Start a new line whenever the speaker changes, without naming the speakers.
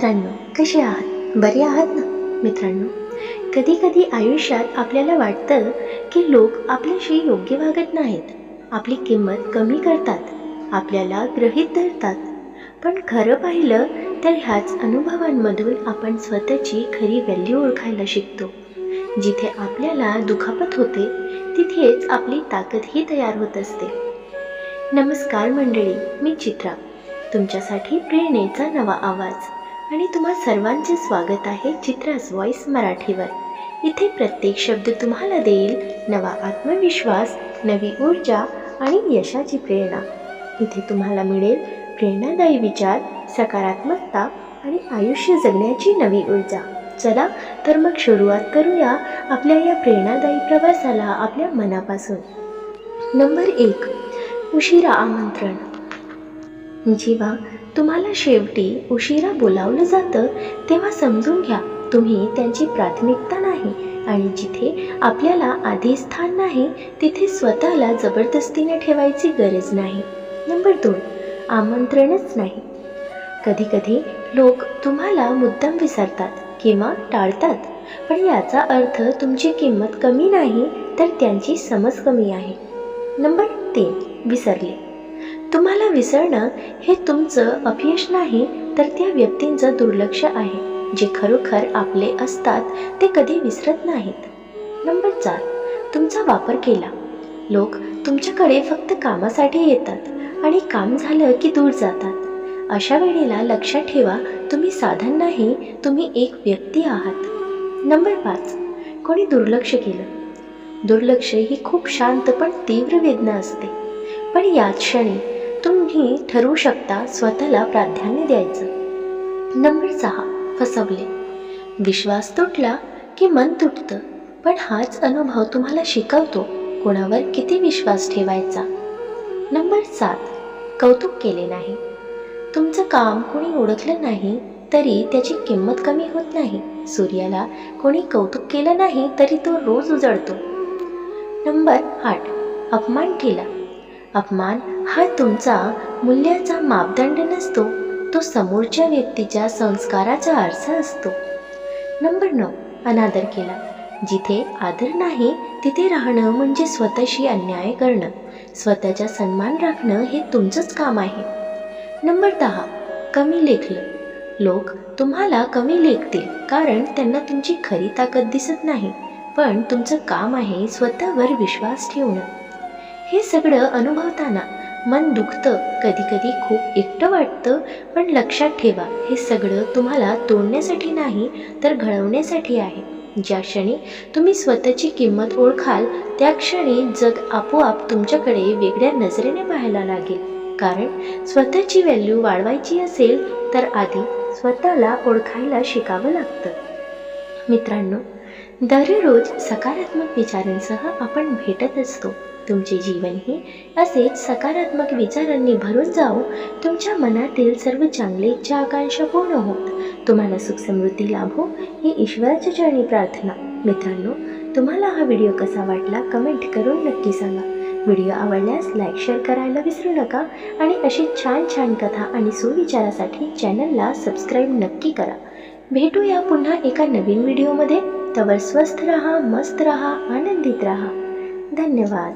मित्रांनो, कसे आहात? बरे आहात ना? मित्रांनो, कधी कधी आयुष्यात आपल्याला वाटतं की लोक आपल्याशी योग्य वागत नाहीत, आपली किंमत कमी करतात, आपल्याला गृहीत धरतात. पण खरं पाहिलं तर ह्याच अनुभवांमधून आपण स्वतःची खरी व्हॅल्यू ओळखायला शिकतो. जिथे आपल्याला दुखापत होते तिथेच आपली ताकदही तयार होत असते. नमस्कार मंडळी, मी चित्रा. तुमच्यासाठी प्रेरणेचा नवा आवाज आणि तुम्हा सर्वांचे स्वागत आहे चित्रास व्हॉइस मराठीवर. इथे प्रत्येक शब्द तुम्हाला देईल नवा आत्मविश्वास, नवी ऊर्जा आणि यशाची प्रेरणा. इथे तुम्हाला मिळेल प्रेरणादायी विचार, सकारात्मकता आणि आयुष्य जगण्याची नवी ऊर्जा. चला तर मग सुरुवात करूया आपल्या या प्रेरणादायी प्रवासाला आपल्या मनापासून. नंबर 1, उशिरा आमंत्रण. जेव्हा तुम्हाला शेवटी उशिरा बोलावलं जातं तेव्हा समजून घ्या तुम्ही त्यांची प्राथमिकता नाही, आणि जिथे आपल्याला आधी स्थान नाही तिथे स्वतःला जबरदस्तीने ठेवायची गरज नाही. नंबर 2, आमंत्रणच नाही. कधी कधी लोक तुम्हाला मुद्दाम विसरतात किंवा टाळतात, पण याचा अर्थ तुमची किंमत कमी नाही तर त्यांची समज कमी आहे. नंबर 3, विसरले. तुम्हाला विसरणं हे तुमचं अपयश नाही तर त्या व्यक्तींचं दुर्लक्ष आहे. जे खरोखर आपले असतात ते कधी विसरत नाहीत. नंबर 4, तुमचा वापर केला. लोक तुमच्याकडे फक्त कामासाठी येतात आणि काम झालं की दूर जातात. अशा वेळेला लक्षात ठेवा, तुम्ही साधन नाही, तुम्ही एक व्यक्ती आहात. नंबर 5, कोणी दुर्लक्ष केलं. दुर्लक्ष ही खूप शांत पण तीव्र वेदना असते, पण याच क्षणी तुम्ही ठरवू शकता स्वतःला प्राधान्य द्यायचं. नंबर 6, फसवले. विश्वास तुटला की मन तुटतं, पण हाच अनुभव तुम्हाला शिकवतो कोणावर किती विश्वास ठेवायचा. नंबर 7, कौतुक केले नाही. तुमचं काम कोणी ओळखलं नाही तरी त्याची किंमत कमी होत नाही. सूर्याला कोणी कौतुक केलं नाही तरी तो रोज उजळतो. नंबर 8, अपमान केला. अपमान हा तुमचा मूल्याचा मापदंड नसतो, तो समोरच्या व्यक्तीच्या संस्काराचा आरसा असतो. नंबर 9, अनादर केला. जिथे आदर नाही तिथे राहणं म्हणजे स्वतःशी अन्याय करणं. स्वतःचा सन्मान राखणं हे तुमचंच काम आहे. नंबर 10, कमी लेखलं. लोक तुम्हाला कमी लेखतील कारण त्यांना तुमची खरी ताकद दिसत नाही, पण तुमचं काम आहे स्वतःवर विश्वास ठेवणं. हे सगळं अनुभवताना मन दुखतं, कधी कधी खूप एकटं वाटतं, पण लक्षात ठेवा हे सगळं तुम्हाला तोडण्यासाठी नाही तर घडवण्यासाठी आहे. ज्या क्षणी तुम्ही स्वतःची किंमत ओळखाल त्या क्षणी जग आपोआप तुमच्याकडे वेगळ्या नजरेने पाहायला लागेल. कारण स्वतःची व्हॅल्यू वाढवायची असेल तर आधी स्वतःला ओळखायला शिकावं लागतं. मित्रांनो, दररोज सकारात्मक विचारांसह आपण भेटत असतो. तुमचे जीवनही असेच सकारात्मक विचारांनी भरून जाऊ. तुमच्या मनातील सर्व चांगले इच्छा आकांक्षा पूर्ण होत तुम्हाला सुख समृद्धी लाभो ही ईश्वराच्या चरणी प्रार्थना. मित्रांनो, तुम्हाला हा व्हिडिओ कसा वाटला कमेंट करून नक्की सांगा. व्हिडिओ आवडल्यास लाईक शेअर करायला विसरू नका आणि अशी छान छान कथा आणि सुविचारासाठी चॅनलला सबस्क्राईब नक्की करा. भेटूया पुन्हा एका नवीन व्हिडिओमध्ये. तवर स्वस्थ रहा, मस्त रहा, आनंदित रहा. धन्यवाद.